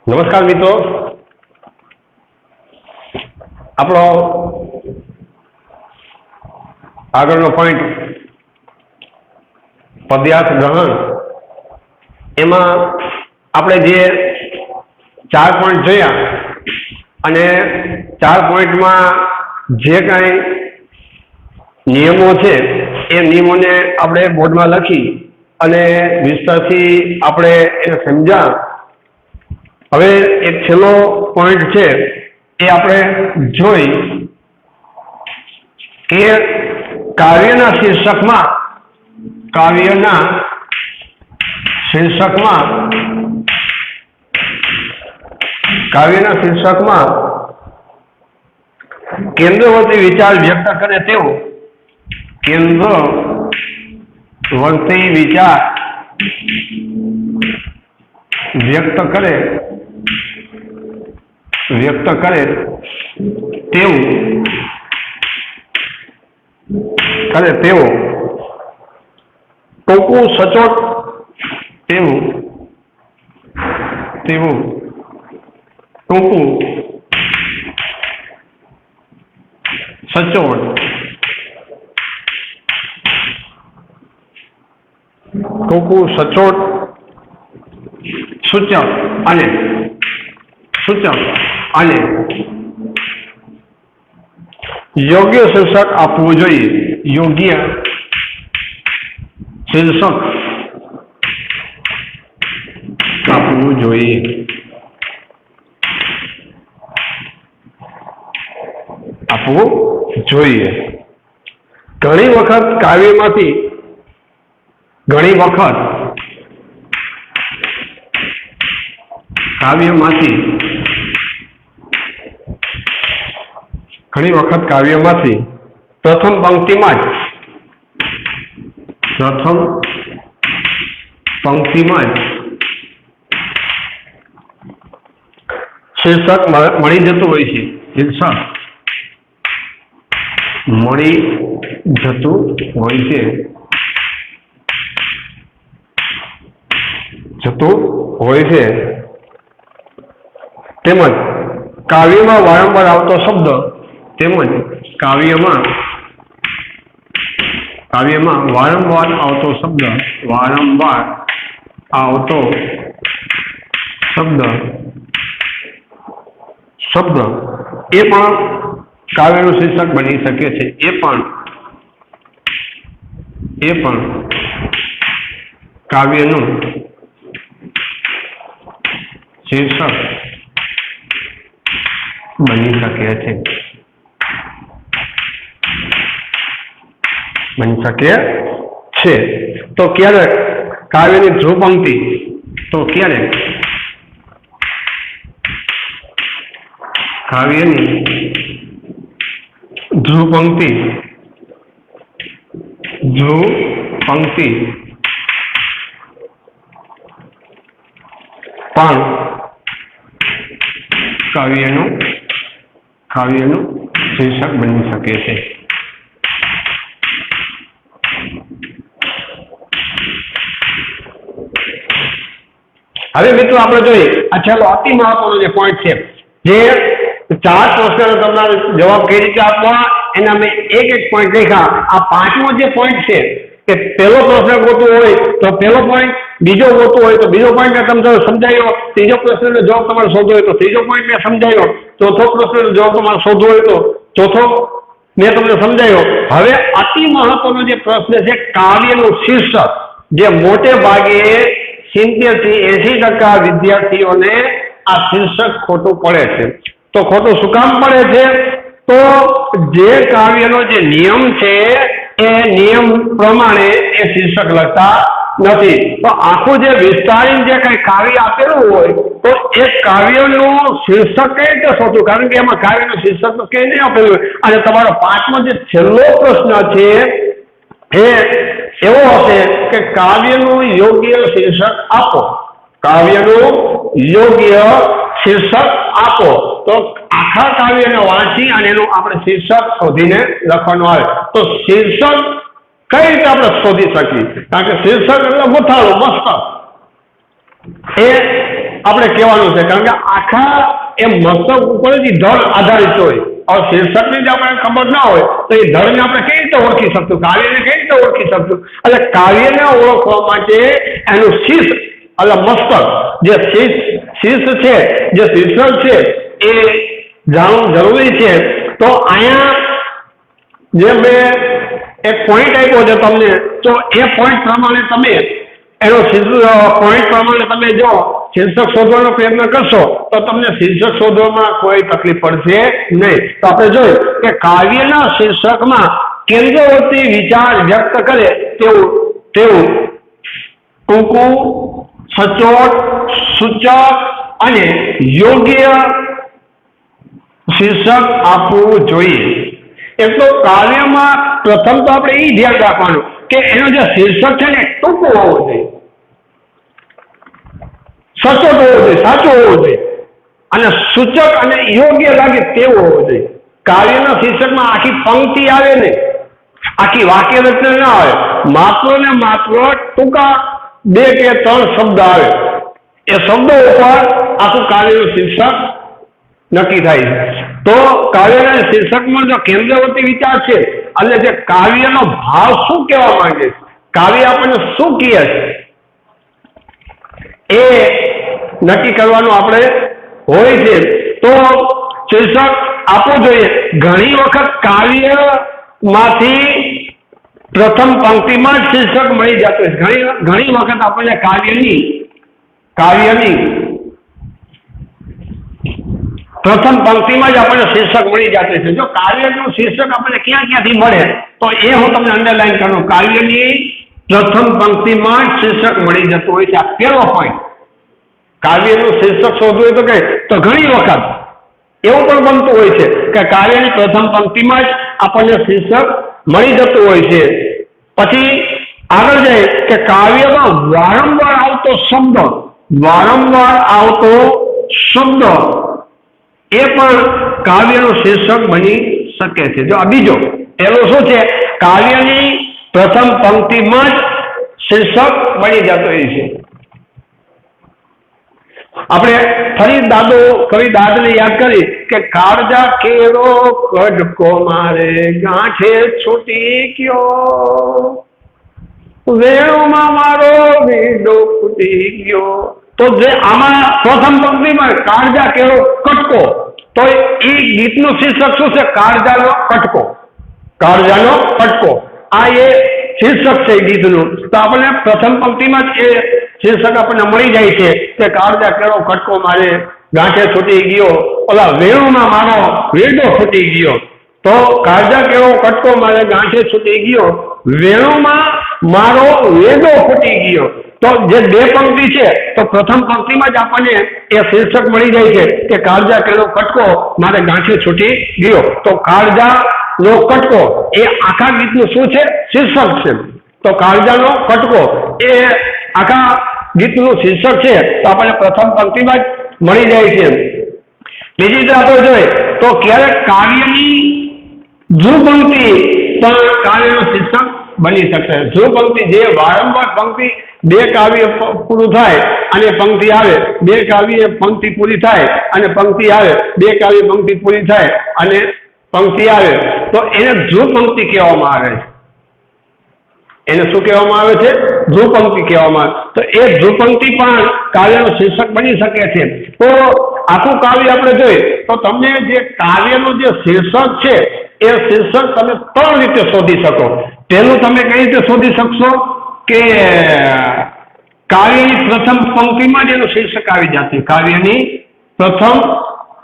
નમસ્કાર મિત્રો, આપણો આગળનો પોઈન્ટ પદ્યાર્થ ગ્રહણ. એમાં આપણે જે 4 પોઈન્ટ જોયા અને 4 પોઈન્ટમાં જે કાંઈ નિયમો છે એ નિયમોને આપણે બોર્ડમાં લખી અને વિસ્તારથી આપણે એને સમજ્યા. હવે એક છેલ્લો પોઈન્ટ છે એ આપણે જોઈ કે કાવ્યના શીર્ષકમાં કેન્દ્રવર્તી વિચાર વ્યક્ત કરે તેવો કેન્દ્રવર્તી વિચાર વ્યક્ત કરે તેવો ટૂંકું સચોટ સૂચક અને યોગ્ય શીર્ષક આપવું જોઈએ. ઘણી વખત કાવ્યમાંથી પ્રથમ પંક્તિમાં જ શીર્ષક મળી જતું હોય છે. તેમજ કાવ્યમાં વારંવાર આવતો શબ્દ એ પણ કાવ્યનું શીર્ષક બની શકે છે. કાવ્યનું શીર્ષક બની શકે છે. તો ક્યારેક કાવ્યની ધ્રુવપંક્તિ પણ કાવ્યનું શીર્ષક બની શકે છે. હવે મિત્રો આપણે જોઈએ આ છેલ્લો અતિ મહત્વનો જે પોઈન્ટ છે, જે 4 પ્રશ્નનો તમારે જવાબ કઈ રીતે આપવા એના મેં એક પોઈન્ટ લખ્યા. આ 5મો જે પોઈન્ટ છે કે પહેલો પ્રશ્ન ગોતવો હોય તો પહેલો પોઈન્ટ, બીજો ગોતવો હોય તો બીજો પોઈન્ટ તમને સમજાયો, ત્રીજો પ્રશ્નનો જવાબ તમારે શોધવો હોય તો ત્રીજો પોઈન્ટ મેં સમજાયો, ચોથો પ્રશ્નનો જવાબ તમારે શોધવો હોય તો ચોથો મેં તમને સમજાયો. હવે અતિ મહત્વનો જે પ્રશ્ન છે કાવ્યનું શીર્ષક, જે મોટે ભાગે 70 થી 80% વિદ્યાર્થીઓને આ શીર્ષક ખોટું પડે છે. તો ખોટું શું કામ પડે છે? તો જે કાવ્યનો જે નિયમ છે એ નિયમ પ્રમાણે એ શીર્ષક લખતા નથી. તો આખું જે વિસ્તારીને જે કઈ કાવ્ય આપેલું હોય તો એ કાવ્યનું શીર્ષક કઈ રીતે શોધવું? કારણ કે એમાં કાવ્યનું શીર્ષક તો કઈ નહીં આપેલું હોય. અને તમારો 5મો જે છેલ્લો પ્રશ્ન છે એ એવો હશે કે કાવ્યનું યોગ્ય શીર્ષક આપો. તો આખા કાવ્યને વાંચી અને એનું આપણે શીર્ષક શોધીને લખવાનું આવે. તો શીર્ષક કઈ રીતે આપણે શોધી શકીએ? કારણ કે શીર્ષક એટલે મથાળું, મસ્તક. એ આપણે કહેવાનું છે, કારણ કે આખા એ મસ્તક ઉપર જ ધડ આધારિત હોય. હવે શીર્ષકની જ આપણે ખબર ના હોય તો એ ધડને આપણે કઈ રીતે ઓળખી શકશું, કાવ્યને કઈ રીતે ઓળખી શકશું? એટલે કાવ્યને ઓળખવા માટે એનું શીર્ષ એટલે મસ્તક જે શીર્ષ છે, જે શીર્ષક છે એ જાણવું જરૂરી છે. તો અહીંયા જે મેં એક પોઈન્ટ આપ્યો છે તમને, તો એ પોઈન્ટ પ્રમાણે તમે એનો પોઈન્ટ પ્રમાણે તમે જો શીર્ષક શોધવાનો પ્રયત્ન કરશો તો તમને શીર્ષક શોધવામાં કોઈ તકલીફ પડશે નહીં. તો આપણે જોયું કે કાવ્યના શીર્ષકમાં કેન્દ્રવર્તી વિચાર વ્યક્ત કરે તેવું ટૂંકું, સચોટ, સૂચક અને યોગ્ય શીર્ષક આપવું જોઈએ. એક તો કાવ્યમાં પ્રથમ તો આપણે એ ધ્યાન રાખવાનું કે એનો જે શીર્ષક છે ને ટૂંકું હોવું જોઈએ, સચોટ હોવું જોઈએ, સાચું હોવું જોઈએ અને સૂચક અને યોગ્ય લાગે તેવું હોવું જોઈએ. કાવ્યના શીર્ષકમાં આખી પંક્તિ આવે ને, આખી વાક્ય રચના ના આવે, માત્ર ને માત્ર ટૂંકા 2 કે 3 શબ્દ આવે. એ શબ્દો ઉપર આખું કાવ્યનું શીર્ષક નક્કી થાય છે. તો કાવ્યના શીર્ષકમાં જો કેન્દ્રવર્તી વિચાર છે એટલે જે કાવ્યનો ભાવ શું કહેવા માંગે છે, કાવ્ય આપણને શું કહે છે એ નક્કી કરવાનું આપણે હોય છે. તો શીર્ષક આપવું જોઈએ. ઘણી વખત કાવ્યમાંથી પ્રથમ પંક્તિમાં જ શીર્ષક મળી જતું હોય. ઘણી વખત આપણને કાવ્યની પ્રથમ પંક્તિમાં જ આપણને શીર્ષક મળી જતું છે. જો કાવ્યનું શીર્ષક આપણને ક્યાંથી મળે તો એ હું તમને અંડરલાઈન કરું. કાવ્યની પ્રથમ પંક્તિમાં જ શીર્ષક મળી જતું હોય છે. આ પહેલો પોઈન્ટ. કાવ્યનું શીર્ષક શોધવું હોય તો કે તો ઘણી વખત એવું પણ બનતું હોય છે કે કાવ્યની પ્રથમ પંક્તિમાં જ આપણને શીર્ષક મળી જતું હોય છે. પછી આગળ જાય કે કાવ્યમાં વારંવાર આવતો શબ્દ એ પણ કાવ્યનું શીર્ષક બની શકે છે. જો આ બીજો પેલો શું છે, કાવ્યની પ્રથમ પંક્તિમાં જ શીર્ષક બની જતું હોય છે. આપણે ફરી કવિ દાદને યાદ કરી કે કાળજા કેરો કડકો મારે ગાંઠે છૂટી ગયો, વેણુમાં મારો વીડો ફૂટી ગયો. તો જે આમાં પ્રથમ પંક્તિમાં કાળજા કેરો કટકો, તો એ ગીતનું શીર્ષક શું છે? કાળજાનો કટકો. આ એ શીર્ષક છે ગીતનું. તો આપણને પ્રથમ પંક્તિમાં જ એ શીર્ષક આપણને મળી જાય છે કે કાળજા કેરો કટકો મારે ગાંઠે છૂટી ગયો, ઓલા વેણુમાં મારો વેડો ફૂટી ગયો. તો કાળજા કેરો કટકો મારે ગાંઠે છૂટી ગયો, વેણુમાં મારો વેડો ફૂટી ગયો. તો જે 2 પંક્તિ છે તો પ્રથમ પંક્તિમાં જ આપણને એ શીર્ષક મળી જાય છે કે કાળજા કેરો કટકો મારે ગાંઠે છૂટી ગયો. તો કાળજાનો કટકો એ આખા ગીતનું શું છે? શીર્ષક છે. તો કાળજાનો કટકો એ આખા ગીતનું શીર્ષક છે. તો આપણને પ્રથમ પંક્તિમાં જ મળી જાય છે. બીજી રીતે આપણે જોઈએ તો ક્યારેક કાવ્યની ધ્રુપંક્તિ પણ કાવ્યનું શીર્ષક બની શકે. ધ્રુપંક્તિ જે વારંવાર પંક્તિ 2 કાવ્ય પૂરું થાય અને પંક્તિ આવે, 2 કાવ્ય પંક્તિ પૂરી થાય અને પંક્તિ આવે, 2 કાવ્ય પંક્તિ પૂરી થાય અને પંક્તિ આવે, તો એને ધ્રુપંક્તિ કહેવામાં આવે છે. એને શું કહેવામાં આવે છે? ધ્રુપંક્તિ કહેવામાં આવે. તો એ ધ્રુપંક્તિ પણ કાવ્યનું શીર્ષક બની શકે છે. તો આખું કાવ્ય આપણે જોઈએ તો તમને જે કાવ્યનું જે શીર્ષક છે એ શીર્ષક તમે 3 રીતે શોધી શકો. પહેલું તમે કઈ રીતે શોધી શકશો કે કાવ્યની પ્રથમ પંક્તિમાં જ એનું શીર્ષક આવી જશે. કાવ્યની પ્રથમ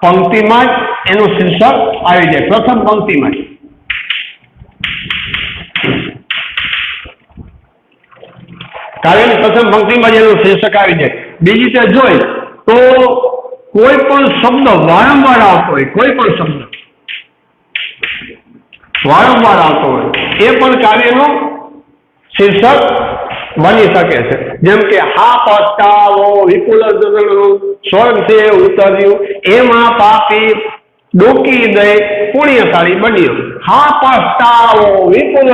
પંક્તિમાં જ એનું શીર્ષક આવી જાય. પ્રથમ પંક્તિમાં જ કાવ્યની પ્રથમ પંક્તિમાં જ એનું શીર્ષક આવી જાય. બીજી રીતે જોઈ તો કોઈ પણ શબ્દ વારંવાર આવતો હોય, કોઈ પણ શબ્દ વારંવાર આવતો હોય એ પણ કાવ્યનું શીર્ષક બની શકે છે. જેમ કે હા પસ્તાવો વિપુલ સ્વર્ગ છે ઉતર્યું, એમાં પાપી ડોકી દઈ પુણ્યશાળી બન્યો. હા પસ્તાવો વિપુલ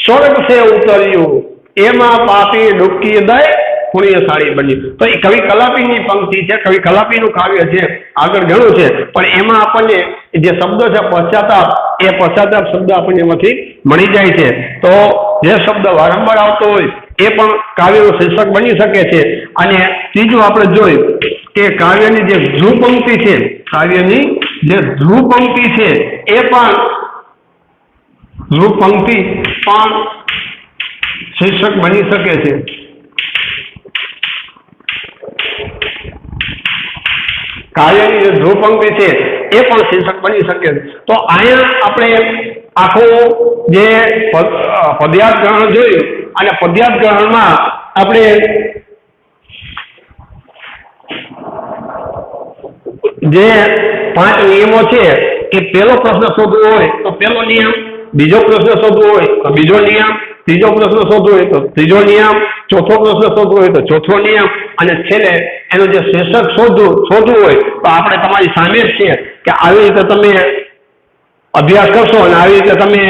સ્વર્ગ છે ઉતર્યું, એમાં પાપી ડૂબકી દઈ ખૂણીય સાડી બની. તો એ કવિ કલાપીની પંક્તિ છે, કવિ કલાપીનું કાવ્ય છે, આગળ ઘણું છે, પણ એમાં આપણને જે શબ્દ છે પશ્ચાતાપ, એ પશ્ચાતાપ શબ્દ આપણને એમાંથી મળી જાય છે. તો જે શબ્દ વારંવાર આવતો હોય એ પણ કાવ્યનું શીર્ષક બની શકે છે. અને ત્રીજું આપણે જોયું કે કાવ્યની જે ધ્રુવ પંક્તિ છે, કાવ્યની જે ધ્રુવ પંક્તિ છે એ પણ ધ્રુવ પંક્તિ પણ શીર્ષક બની શકે છે. કાવ્યની જે ધ્રુવ પંક્તિ છે એ પણ શીર્ષક બની શકે છે. તો અહીંયા આપણે આખું જે પદ્યાર્થ ગ્રહણ જોયું, અને પદ્યાર્થ ગ્રહણમાં આપણે જે 5 નિયમો છે એ પહેલો પ્રશ્ન શોધવો હોય તો પહેલો નિયમ, બીજો પ્રશ્ન શોધવો હોય તો બીજો નિયમ, ત્રીજો પ્રશ્ન શોધવો હોય તો ત્રીજો નિયમ, ચોથો પ્રશ્ન શોધવો હોય તો ચોથો નિયમ, અને છેલ્લે એનું જે શીર્ષક શોધવું હોય તો આપણે તમારી સામે જ છે કે આવી રીતે તમે અભ્યાસ કરશો અને આવી રીતે તમે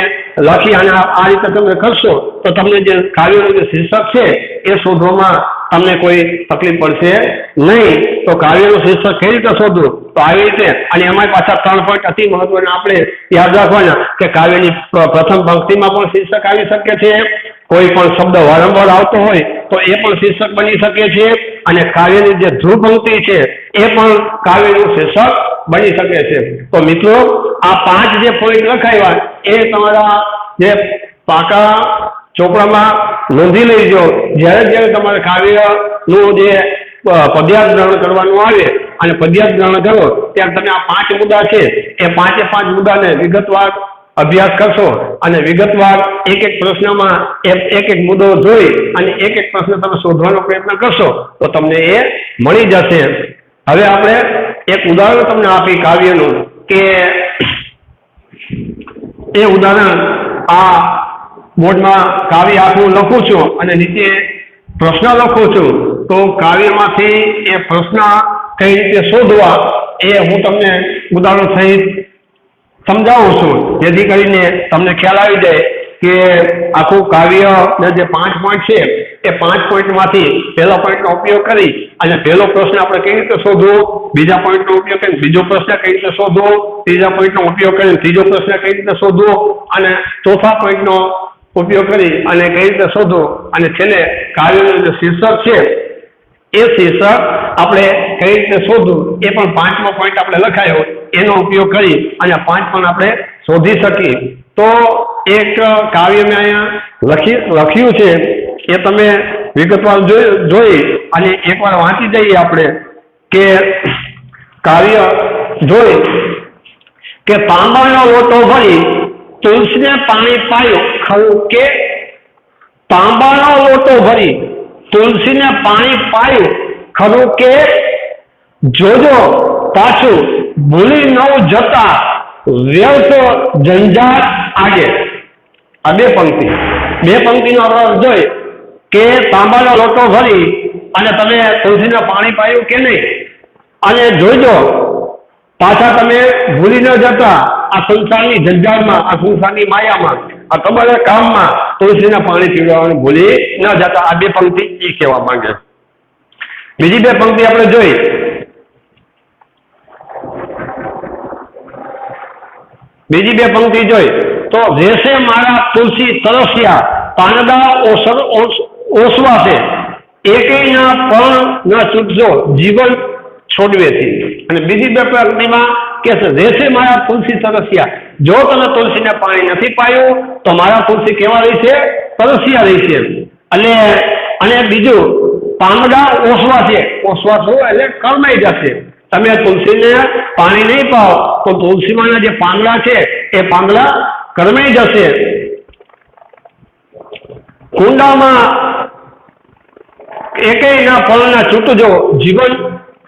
લખી અને આ રીતે તમે કરશો તો તમને જે કાવ્યનું જે શીર્ષક છે એ શોધવામાં તમને કોઈ તકલીફ પડશે નહીં. તો કાવ્યનું શીર્ષક કઈ રીતે શોધવું, તો આવી રીતે. અને એમાં પાછા 3 પોઈન્ટ અતિ મહત્વના આપણે યાદ રાખવાના કે કાવ્યની પ્રથમ પંક્તિમાં પણ શીર્ષક આવી શકે છે, કોઈ પણ શબ્દ વારંવાર આવતો હોય તો એ પણ શીર્ષક બની શકે છે, અને કાવ્યની જે ધ્રુવ પંક્તિ છે એ પણ કાવ્યનું શીર્ષક બની શકે છે. તો મિત્રો, આ 5 જે પોઈન્ટ લખાવ્યા એ તમારા જે પાકા ચોપડામાં નોંધી લેજો. જ્યારે તમારે કાવ્યનું જે પદ્યાર્થ ગ્રહણ કરવાનું આવે અને પદ્યાર્થ ગ્રહણ કરો ત્યારે તમે આ 5 મુદ્દા છે એ 5 મુદ્દાને વિગતવાર અભ્યાસ કરશો, અને વિગતવાર એક પ્રશ્નમાં એક મુદ્દો જોઈ અને એક પ્રશ્ન તમે શોધવાનો પ્રયત્ન કરશો તો તમને એ મળી જશે. હવે આપણે એક ઉદાહરણ તમને આપી કાવ્યનું, કે એ ઉદાહરણ આ બોર્ડમાં કાવ્ય આખું લખું છું અને નીચે પ્રશ્ન લખું છું. તો કાવ્યમાંથી એ પ્રશ્ન કઈ રીતે શોધવા એ હું તમને ઉદાહરણ સહિત સમજાવું છું, જેથી કરીને તમને ખ્યાલ આવી જાય કે આખું કાવ્યના જે 5 પોઈન્ટ છે એ 5 પોઈન્ટમાંથી પહેલા પોઈન્ટનો ઉપયોગ કરી અને પહેલો પ્રશ્ન આપણે કઈ રીતે શોધવો, બીજા પોઈન્ટનો ઉપયોગ કરીને બીજો પ્રશ્ન કઈ રીતે શોધવો, ત્રીજા પોઈન્ટનો ઉપયોગ કરીને ત્રીજો પ્રશ્ન કઈ રીતે શોધવો, અને ચોથા પોઈન્ટનો ઉપયોગ કરી અને કઈ રીતે શોધવો, અને છેલ્લે કાવ્યનું જે શીર્ષક છે એ શીર્ષક આપણે કઈ રીતે શોધવું એ પણ 5મો પોઈન્ટ આપણે લખાયો એનો ઉપયોગ કરી અને 5 પણ આપણે શોધી શકીએ. તો એક કાવ્ય મેં અહીંયા લખ્યું છે એ તમે વિગતવાર જોઈ અને એકવાર વાંચી જઈએ આપણે કે કાવ્ય જોઈ કે તાંબાનો લોટો ભરી તુલસીને પાણી પાયું ખરું કે, તાંબાનો લોટો ભરી તુલસીને પાણી પાયું ખરું કે, જોજો પાછું ભૂલી ન જતા વ્યર્થ ઝંઝાટ આગે. આ 2 પંક્તિનો અર્થ જોઈ કે તાંબાનો લોટો ભરી અને તમે તુલસીને પાણી પાયું કે નહીં, અને જોજો પાછા તમે ભૂલી ન જતા આ સંસારની ઝંઝાટમાં, આ સંસારની માયામાં, આ તમારા કામમાં તુલસીના પાણી પીવડાવવાનું ભૂલી ન જતા. આ 2 પંક્તિ એ કહેવા માંગે. બીજી 2 પંક્તિ આપણે જોઈ. બીજી 2 પંક્તિ જોઈ તો વેસે મારા તુલસી તરસ્યા પાંદડા ઓસવાશે એકેયના પણ ન છૂટજો જીવન છોડવેથી. અને બીજી 2 પંક્તિમાં કે વેસે મારા તુલસી તરસ્યા, જો તમે તુલસીને પાણી નથી પાયું તો મારા તુલસી કેવા રહેશે, તરસ્યા રહેશે. અને બીજું પાંદડા ઓસવાશે, ઓસવાશો એટલે કરમાઈ જશે. તમે તુલસીને પાણી નહીં પાઓ તો તુલસીમાંના જે પાંદડા છે એ પાંદડા કરમાઈ જશે. કુંડામાં એકેયના ફળના છૂટજો જીવન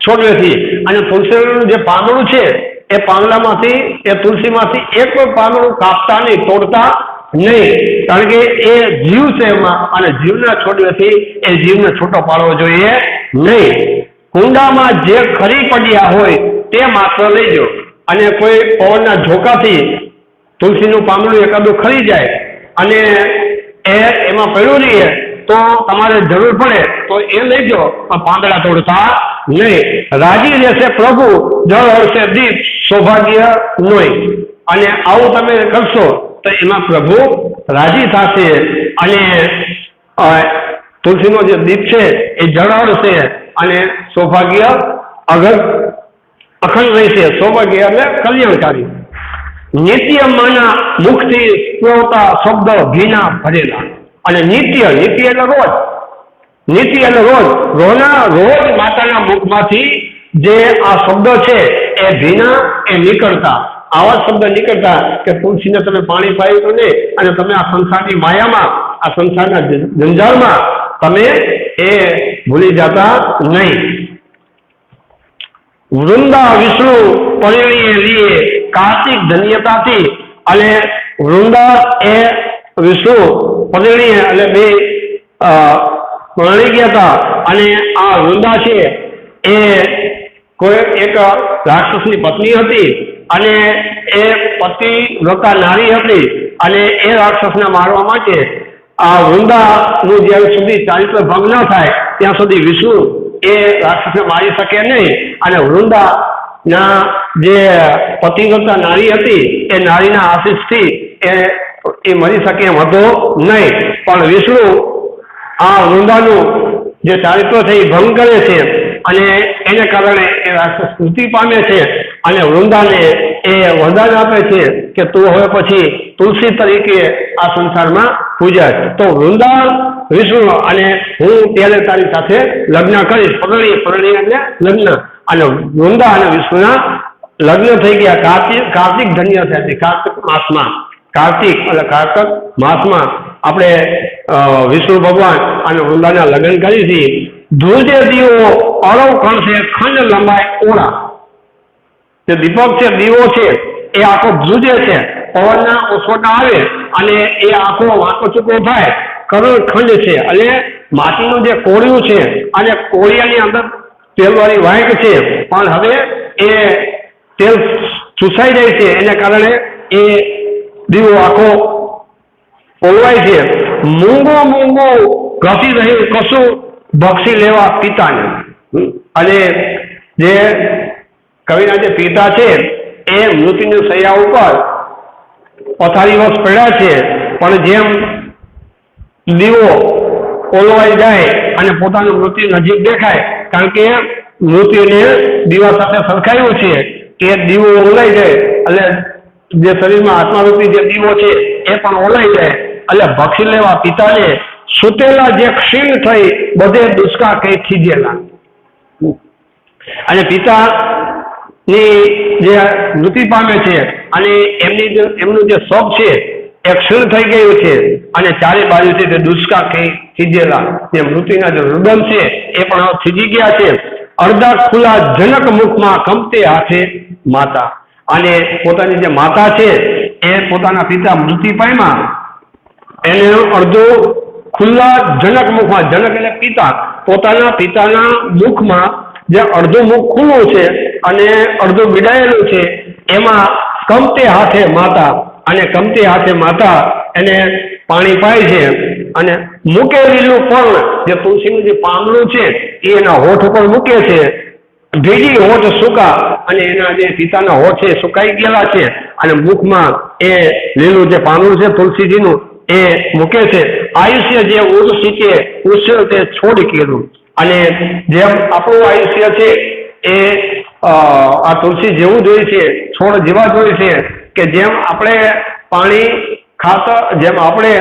છોડવેથી. અને તુલસીનું જે પાંદડું છે એ પાંદડામાંથી, એ તુલસીમાંથી એક પણ પાંદડું કાપતા નહીં, તોડતા નહીં, કારણ કે એ જીવ છે એમાં, અને જીવના છોડવેથી એ જીવને છૂટો પાડવો જોઈએ નહીં. કુંડામાં જે ખરી પડ્યા હોય તે માત્ર લેજો. અને કોઈ પવનના ઝોકાથી તુલસીનું પાંદડું એકાદું ખરી જાય અને એમાં પડ્યું રહીએ તો તમારે જરૂર પડે તો એ લેજો, પણ પાંદડા તોડતા નહીં. રાજી રહેશે પ્રભુ, જળ હળશે દીપ, સૌભાગ્ય નહીં. અને આવું તમે કરશો તો એમાં પ્રભુ રાજી થશે. અને તુલસીનો જે દીપ છે એ જળ હળશે અને સૌભાગ્ય અખંડ રહેશે. સૌભાગ્ય એટલે કલ્યાણકારી. નિત્યમાના મુખથી સ્પ્રવતા શબ્દ ઘીના ભરેલા. અને નિત્ય નિત્ય એટલે રોજ, નિત્ય એટલે રોજ માતાના મુખમાંથી જે આ શબ્દો છે એ ભીના એ નીકળતા. આવા શબ્દ નીકળતા કે તુલસીને તમે પાણી પાયું તો નહીં, અને તમે આ સંસારની માયામાં, આ સંસારના જંજાળમાં તમે એ ભૂલી જતા નહીં. વૃંદા વિષ્ણુ પરિણીએ લીએ કાર્તિક ધન્યતાથી. અને વૃંદા એ વિષ્ણુ પરિણીએ એટલે બે પરણી ગયા હતા. અને આ વૃંદા છે એ કોઈ એક રાક્ષસની પત્ની હતી, અને એ પતિવ્રતા નારી હતી. અને એ રાક્ષસને મારવા માટે આ વૃંદાનું જ્યાં સુધી ચારિત્ર ભંગ ન થાય ત્યાં સુધી વિષ્ણુ એ રાક્ષસને મારી શકે નહીં. અને વૃંદાના જે પતિવ્રતા નારી હતી એ નારીના આશીષથી એ મરી શકે એમ હતો નહીં. પણ વિષ્ણુ આ વૃંદાનું જે ચારિત્ર છે એ ભંગ કરે છે, અને એને કારણે એ રાક્ષસ મૃત્યુ પામે છે. અને વૃંદાને એ વરદાન આપે છે કે તું હવે પછી તુલસી તરીકે આ સંસારમાં પૂજાય. તો વૃંદા વિષ્ણુ અને હું ત્યારે તારી સાથે લગ્ન કરીશ. પરણી એટલે લગ્ન. અને વૃંદા અને વિષ્ણુના લગ્ન થઈ ગયા. કાર્તિક ધન્ય થયા. કાર્તિક માસમાં, કાર્તિક એટલે કાર્તક માસમાં આપણે વિષ્ણુ ભગવાન અને વૃંદાના લગ્ન કરી હતી. ધ્રુજે દીવો અરવ કણસે ખંડ લંબાય ઓળા. જે દીપક છે, દીવો છે, એ આખો ધ્રુજે છે. પવનના ઓસોટા આવે અને એ આખો વાંકો ચૂકો થાય. કરોડ ખંડ છે. અને માટીનું જે કોળિયું છે, અને કોળિયાની અંદર તેલવાળી વાંક છે, પણ હવે એ તેલ ચૂસાઈ જાય છે. એને કારણે એ દીવો આખો ઓલવાય છે. મૂંગો ઘસી રહ્યું કશું બક્ષી લેવા પિતાને. અને જે કવિના જે પિતા છે એ મૃત્યુની શૈયા ઉપર પથારીવશ પડ્યા છે, પણ જેમ દીવો ઓલવાઈ જાય અને પોતાનું મૃત્યુ નજીક દેખાય, કારણ કે મૃત્યુને દીવા સાથે સરખાયું છે, કે દીવો ઓલાઈ જાય એટલે જે શરીરમાં આત્મારૂપી જે દીવો છે એ પણ ઓલાઈ જાય. એટલે ભક્ષી લેવા પિતાને સુતેલા જે ક્ષીણ થઈ બધે દુષ્કા કઈ ખીજેલા. અને પિતાની જે મૃત્યુ પામે છે અને એમનું જે શબ છે એ ક્ષીણ થઈ ગયું છે, અને ચારે બાજુથી તે દુષ્કા કઈ ખીજેલા. જે મૃત્યુના જે રુદન છે એ પણ ખીજી ગયા છે. અડધા ખુલ્લા જનક મુખમાં કમતે હાથે માતા. અને પોતાની જે માતા છે એ પોતાના પિતા મૃત્યુ પામ્યા, એને અડધો ખુલ્લા જનક મુખમાં, જનક એટલે પિતા, પોતાના પિતાના મુખમાં જે અડધું મુખ ખુલ્લું છે અને અડધું વિડાયેલું છે, એમાં કમતે હાથે માતા. અને કમતે હાથે માતા એને પાણી પાય છે. અને મૂકેલું પર્ણ, જે તુલસીનું જે પાંદડું છે એ એના હોઠ ઉપર મૂકે છે. ભીડી હોઠ સૂકા, અને એના જે પિતાના હોઠ છે સુકાઈ ગયેલા છે, અને મુખમાં એ લીલું જે પાંદડું છે તુલસીજીનું એ મૂકે છે. આયુષ્ય જે ઉર્સી છે ઉર્સ્ય તે છોડ કેલું. અને જેમ આપણું આયુષ્ય છે એ આ તુલસી જેવું જોઈએ છે, છોડ જેવા જોઈએ છે, કે જેમ આપણે પાણી ખાતર, જેમ આપણે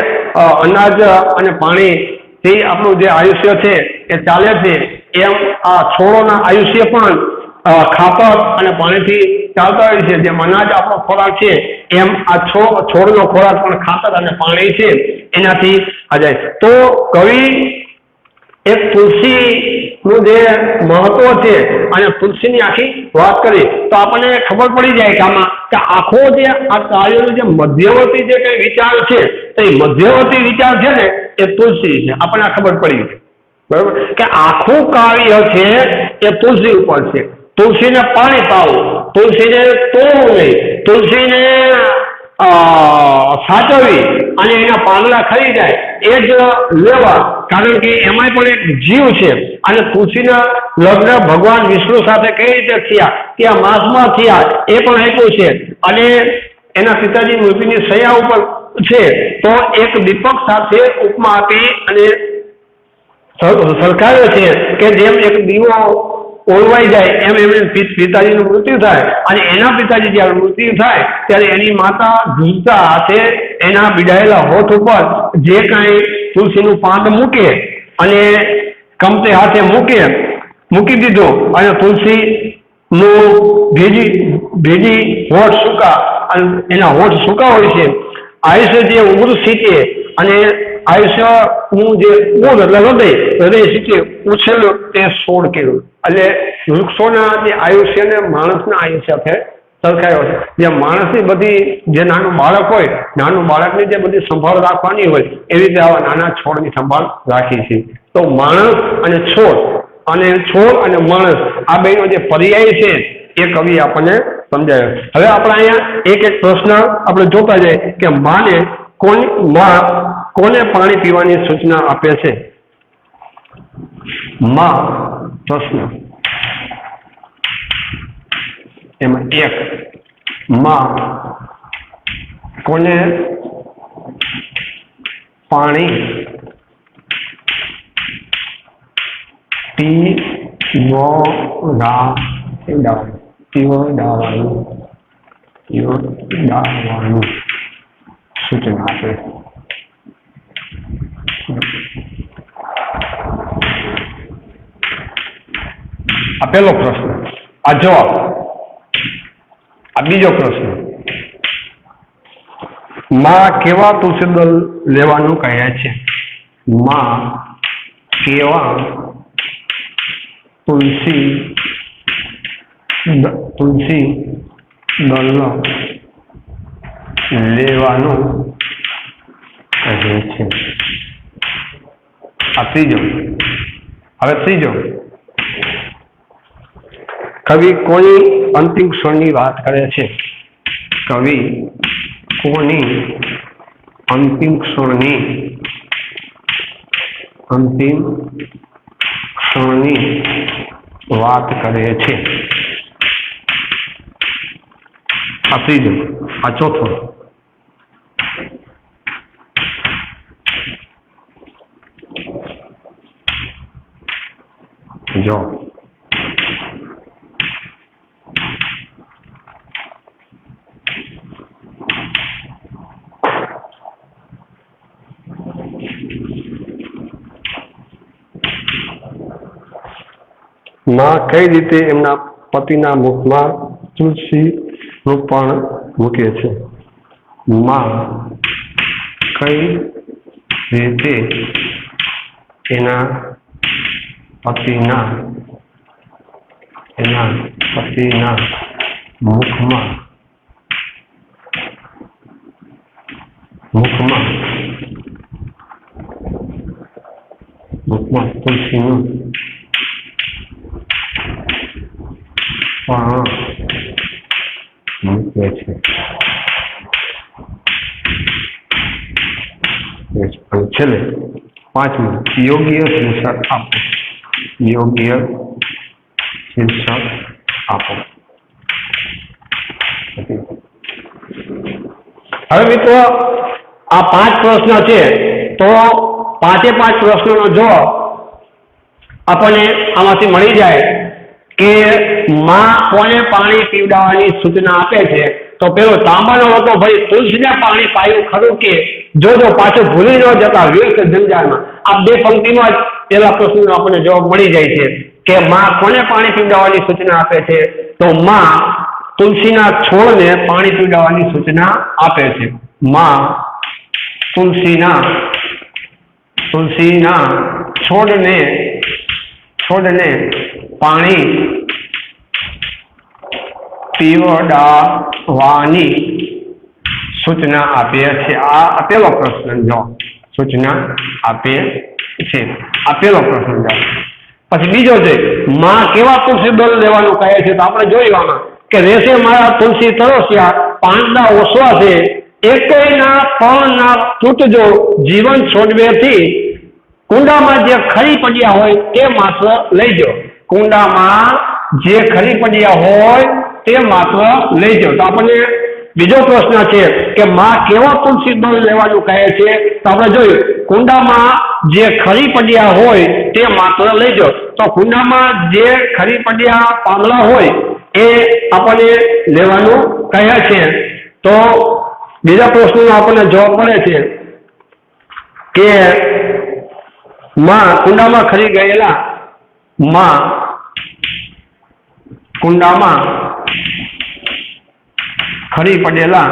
અનાજ અને પાણીથી આપણું જે આયુષ્ય છે એ ચાલે છે, એમ આ છોડોના આયુષ્ય પણ ખાતર અને પાણીથી ચાલતા હોય છે. જેમ અનાજ આપણો ખોરાક છે, એમ આ છોડનો ખોરાક પણ ખાતર અને પાણી છે એનાથી આ જાય. તો કવિ એક તુલસીનું જે મહત્વ છે અને તુલસીની આખી વાત કરી, તો આપણને ખબર પડી જાય કે આમાં કે આખો જે આ કાર્યનો જે મધ્યવર્તી જે કઈ વિચાર છે, તો એ મધ્યવર્તી વિચાર છે ને એ તુલસી છે. આપણને ખબર પડી, બરોબર, કે આખું કાર્ય છે એ તુલસી ઉપર છે. તુલસીને પાણી પાવું, તુલસીને તોડવું નહીં, તુલસીને સાચવવી, અને એના પાંદડા ખરી જાય એ જ લેવા, કારણ કે એમાંય પણ એક જીવ છે. અને તુલસીના લગ્ન ભગવાન વિષ્ણુ સાથે કઈ રીતે થયા, ત્યાં માસમાં થયા એ પણ આપ્યું છે. અને એના પિતાજી મૃત્યુની સયા ઉપર છે, તો એક દીપક સાથે ઉપમા આપી અને સરખાવે છે કે જેમ એક દીવો ઓળવાઈ જાય એમ એમને પિતાજીનું મૃત્યુ થાય. અને એના પિતાજી જ્યારે મૃત્યુ થાય ત્યારે એની માતા ધૂળતા હાથે એના બિડાયેલા હોઠ ઉપર જે કાંઈ તુલસીનું પાંદ મૂકે અને કમતે હાથે મૂકી દીધું. અને તુલસીનું ભેજી હોઠ સૂકા, અને એના હોઠ સૂકા હોય છે. આયુષ્ય જે ઉગ્ર સીચે અને આયુષ્યનું જે ઉગ્ર એટલે હૃદય સીચે ઉછેલું તે 16 કિલો. એટલે વૃક્ષોના જે આયુષ્ય ને માણસના આયુષ્ય સાથે સરખાયો છે. જે માણસની બધી જે નાનું બાળક હોય, નાનું બાળકની જે બધી સંભાળ રાખવાની હોય એવી રીતે આવા નાના છોડની સંભાળ રાખી છે. તો માણસ અને છોડ અને માણસ આ બેનો જે પર્યાય છે એ કવિ આપણને સમજાયો. હવે આપણે અહીંયા એક પ્રશ્ન આપણે જોતા જઈએ કે માં કોને પાણી પીવાની સૂચના આપે છે? માં પ્રશ્ન એમાં એક, માં કોને પાણી પીવડાવવાનું સૂચના આપે? આ પહેલો પ્રશ્ન. આ જવાબ. આ બીજો પ્રશ્ન, માં કેવા તુલસી દળ લેવાનું કહે છે? માં કેવા તુલસી દળ લેવાનું કહે છે? આ ત્રીજો. હવે ત્રીજો, કવિ કોની અંતિમ ક્ષણની વાત કરે છે? કવિ કોની અંતિમ ક્ષણની વાત કરે છે? આ ત્રીજો. આ ચોથો, જો માં કઈ રીતે એમના પતિના મુખમાં તુલસી પણ મૂકે છે? માં કઈ રીતે એના પતિના મુખમાં તુલસીનું પણ મૂકે છે? અને છેલ્લે પાંચમું, યોગ્ય શીર્ષક આપો. હવે મિત્રો આ 5 પ્રશ્ન છે, તો 5 પ્રશ્નોનો જવાબ આપણને આમાંથી મળી જાય કે માં કોને પાણી પીવડાવવાની સૂચના આપે છે. તો પેલો તાંબાનો લોકો ભાઈ તુલસીને પાણી પાયું ખરું કે? જો પાછો ભૂલી ન જતા વ્યસ્ત જંજાળમાં. આ 2 પંક્તિમાં જ પેલા પ્રશ્નનો આપણને જવાબ મળી જાય છે કે માં કોને પાણી પીવડાવવાની સૂચના આપે છે? તો માં તુલસીના છોડને પાણી પીવડાવવાની સૂચના આપે છે. માં તુલસીના છોડને પાણી પીવડાવવાની સૂચના આપે છે. આ પેલો પ્રશ્ન જવાબ. સૂચના આપે છે. આ પેલો પ્રશ્ન જવાબ. પછી બીજો છે, માં કેવા તુલસી દળ લેવાનું કહે છે? તો આપણે જોયું આમાં કે રેસે મારા તુલસી તરસ્યા, પાંદડા ઓસવા છે, એકેયના પણ ના તૂટજો જીવન છોડવેથી કુંડામાં જે ખરી પડ્યા હોય તે માત્ર લેજો. કુંડામાં જે ખરી પડ્યા હોય તે માત્ર લેજો. તો આપણને બીજો પ્રશ્ન છે કે માં કેવો તુલસી દળ લેવાનું કહે છે? તો આપણે જોયું કુંડામાં જે ખરી પડ્યા હોય તે માત્ર લેજો. તો કુંડામાં જે ખરી પડ્યા પાંદડા હોય એ આપણને લેવાનું કહે છે. તો બીજા પ્રશ્નનો આપણને જવાબ મળે છે કે માં કુંડામાં ખરી ગયેલા માં કુંડામાં ખરી પડેલા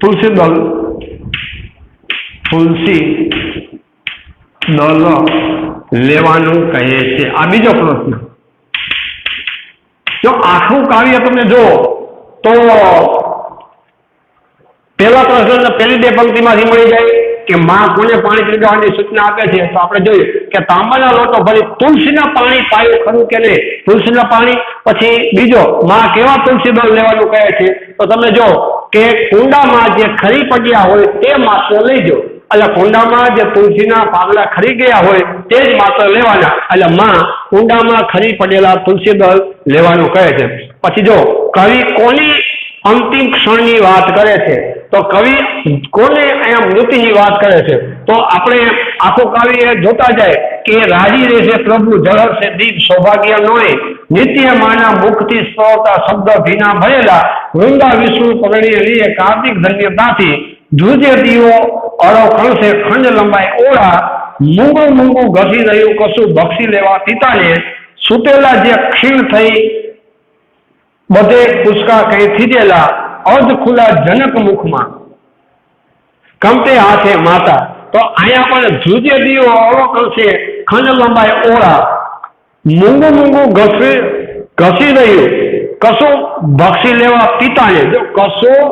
તુલસી દળ લેવાનું કહે છે. આ બીજો પ્રશ્ન. જો આખું કાવ્ય તમે જુઓ તો પહેલા પ્રશ્ન પહેલી બે પંક્તિમાંથી મળી જાય કે માં કોને પાણી પીવડાવવાની સૂચના આપે છે. તો આપણે જોયું કે તાંબાના લોટો ભરી તુલસીના પાણી પાયું ખરું કે નહીં? તુલસીના પાણી. પછી બીજો માં કેવા તુલસી દળ લેવાનું કહે છે? તો તમે જો કે કુંડામાં જે ખરી પડ્યા હોય તે માત્ર લેજો. એટલે કુંડામાં જે તુલસીના પાંદડા ખરી ગયા હોય તે જ માત્ર લેવાના. એટલે માં કુંડામાં ખરી પડેલા તુલસી દળ લેવાનું કહે છે. પછી જો કવિ કોની અંતિમ ક્ષણની વાત કરે છે? તો કવિ કોને અહીંયા મૃત્યુની વાત કરે છે? તો આપણે આખું કાવ્ય જોતા જાય કે રાજી રહેશે પ્રભુ ઝળકશે દીપ સૌભાગ્ય નોય નિત્ય માના મુખથી સ્પર્શતા શબ્દ ભીના ભરેલા વૃંદા વિષ્ણુ પરણીય લીએ કાર્તિક ધન્યતાથી ધ્રુજે દીવો અળો ખણશે ખંડ લંબાઈ ઓળા મૂંગું ઘસી રહ્યું કશું બક્ષી લેવા પિતાને સુતેલા જે ક્ષીણ થઈ બધે કુસકા કઈ થીજેલા અર્ધ ખુલ્લા જનક મુખમાં કમતે હાથે માતા. તો અહીંયા પણ ધ્રુજે દીવો અળો ખણશે ખંડ લંબાઈ ઓળા મૂંગું ઘસી રહ્યું કશું બક્ષી લેવા પિતાને. જો કશું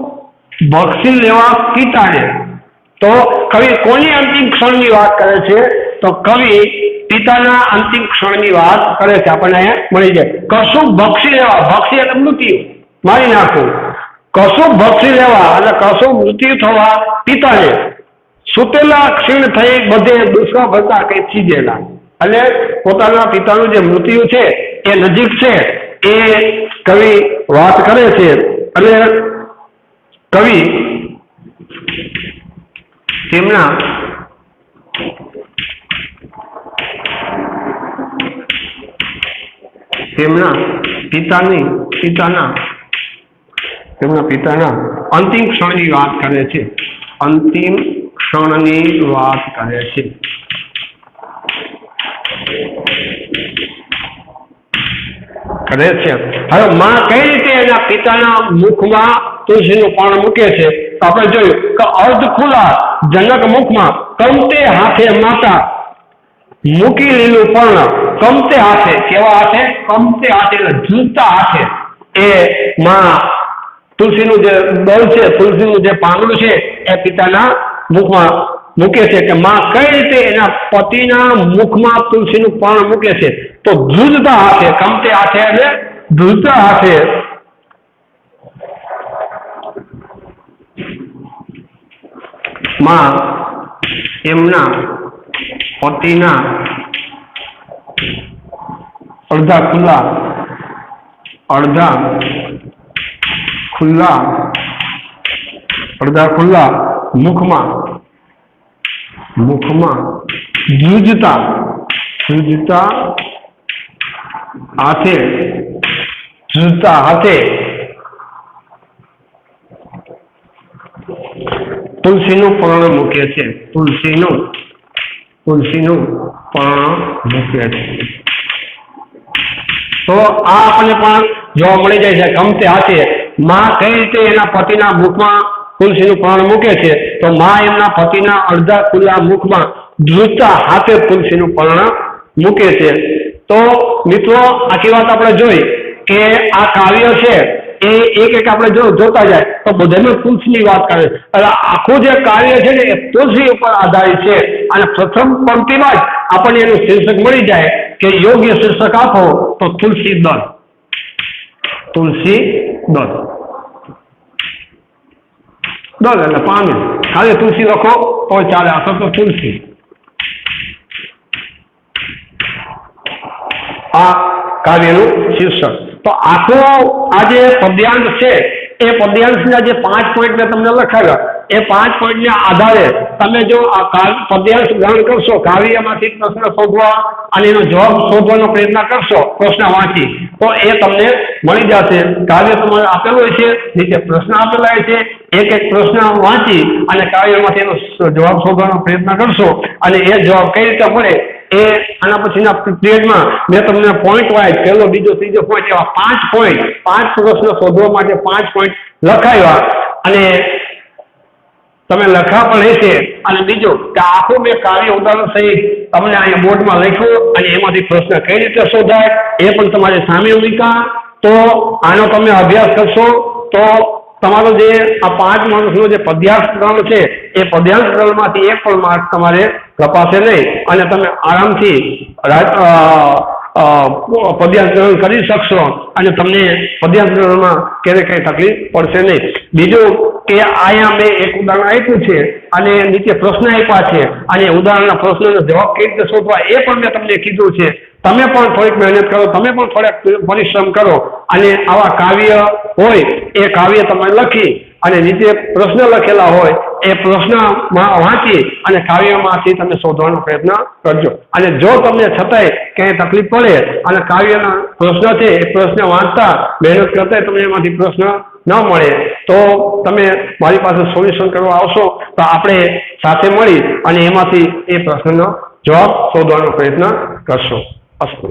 બક્ષી લેવા પિતાને. તો કવિ કોની અંતિમ ક્ષણની વાત કરે છે? તો કવિ પિતાના અંતિમ ક્ષણની વાત કરે છે. આપણને અહીંયા મળી જાય કશું બક્ષી લેવા. બક્ષી એટલે મૃત્યુ, મારી નાખવું. કશું બક્ષી લેવા અને કશું મૃત્યુ થવા પિતાને સુતેલા ક્ષીણ થઈ બધે દુષ્કા ભરતા કઈ થીજેલા. એટલે પોતાના પિતાનું જે મૃત્યુ છે એ નજીક છે એ કવિ વાત કરે છે. અને કવિ તેમના પિતાના અંતિમ ક્ષણની વાત કરે છે. અંતિમ ક્ષણની વાત કરે છે. હવે માં કઈ રીતે એના પિતાના મુખમાં તુલસીનું પાન મૂકે છે? તો આપણે જોયું કે અર્ધ ખુલ્લા જનક મુખમાં કમતે હાથે માતા મૂકી લીલું પર્ણ. કમતે હાથે. કેવા હાથે? કમતે હાથે એટલે ઝૂલતા હાથે એ માં તુલસીનું જે દળ છે, તુલસીનું જે પાંદડું છે એ પિતાના મુખમાં મૂકે છે. કે માં કઈ રીતે એના પતિના મુખમાં તુલસીનું પર્ણ મૂકે છે? તો ધ્રુજતા હાથે. કમતે હાથે એટલે ધ્રુજતા હાથે માં એમના પતિના અડધા ખુલ્લા મુખમાં ધ્રુજતા હાથે તુલસીનું પર્ણ મૂકે છે. તુલસીનું પર્ણ મૂકે છે. તો આ આપણને પણ જોવા મળી જાય છે. ગમતે હાથે માં કઈ રીતે એના પતિના મુખમાં તુલસીનું પર્ણ મૂકે છે? તો માં એમના પતિના અડધા ખુલ્લા મુખમાં ધ્રુજતા હાથે તુલસીનું પર્ણ મૂકે છે. તો મિત્રો આખી વાત આપણે જોઈ કે આ કાવ્ય છે એ એક આપણે જોતા જાય તો બધામાં તુલસીની વાત કરે. એટલે આખું જે કાવ્ય છે ને એ તુલસી ઉપર આધારિત છે. અને પ્રથમ પંક્તિમાં જ આપણને એનું શીર્ષક મળી જાય કે યોગ્ય શીર્ષક આપો તો તુલસી દળ. તુલસી દલ. દલ એટલે પામી, ખાલી તુલસી લખો તો ચાલે, આ શબ્દ તુલસી. આ કાવ્યનું શીર્ષક. તો આખો આ જે પદ્યાંશ છે એ પદ્યાંશના જે 5 પોઈન્ટ મેં તમને લખાવ્યા એ 5 પોઈન્ટના આધારે તમે જો આ પદ્યાંશ ગ્રહણ કરશો, કાવ્યમાંથી પ્રશ્ન શોધવા અને એનો જવાબ શોધવાનો પ્રયત્ન કરશો પ્રશ્ન વાંચી, તો એ તમને મળી જશે. કાવ્ય તમારે આપેલું હોય છે, નીચે પ્રશ્ન આપેલા હોય છે, એક એક પ્રશ્ન વાંચી અને કાવ્યમાંથી એનો જવાબ શોધવાનો પ્રયત્ન કરશો અને એ જવાબ કઈ રીતે મળે એ આના પછીના પીરિયડમાં મેં તમને પોઈન્ટ વાઇઝ પહેલો, બીજો, ત્રીજો પોઈન્ટ એવા 5 પોઈન્ટ, 5 પ્રશ્ન શોધવા માટે 5 પોઈન્ટ લખાવ્યા અને તમે લખા પણ હશે. અને બીજું કે આખું મેં કાર્ય ઉદાહરણ સહિત તમને અહીંયા બોર્ડમાં લખ્યું અને એમાંથી પ્રશ્ન કઈ રીતે શોધાય એ પણ તમારી સામે મૂક્યા. તો આનો તમે અભ્યાસ કરશો તો તમારો જે આ 5 માણસનો જે પદ્યાંશ ગ્રહણ છે એ પદ્યાંશ ગ્રહણમાંથી એક પણ માર્ક તમારે કપાશે નહીં અને તમે આરામથી પદ્યાંશ ગ્રહણ કરી શકશો અને તમને પદ્યાંશ ગ્રહણમાં ક્યારેય કઈ તકલીફ પડશે નહીં. બીજું કે અહીંયા મેં એક ઉદાહરણ આપ્યું છે અને નીચે પ્રશ્ન આપ્યા છે અને ઉદાહરણના પ્રશ્નનો જવાબ કઈ રીતે શોધવા એ પણ મેં તમને કીધું છે. તમે પણ થોડીક મહેનત કરો, તમે પણ થોડાક પરિશ્રમ કરો અને આવા કાવ્ય હોય એ કાવ્ય તમે લખી અને નીચે પ્રશ્ન લખેલા હોય એ પ્રશ્ન વાંચી અને કાવ્યમાંથી તમે શોધવાનો પ્રયત્ન કરજો. અને જો તમને છતાંય ક્યાંય તકલીફ પડે અને કાવ્યના પ્રશ્ન છે એ પ્રશ્ન વાંચતા મહેનત કરતા તમને એમાંથી પ્રશ્ન ન મળે તો તમે મારી પાસે સોલ્યુશન કરવા આવશો તો આપણે સાથે મળી અને એમાંથી એ પ્રશ્નનો જવાબ શોધવાનો પ્રયત્ન કરશો. અસ્તુ.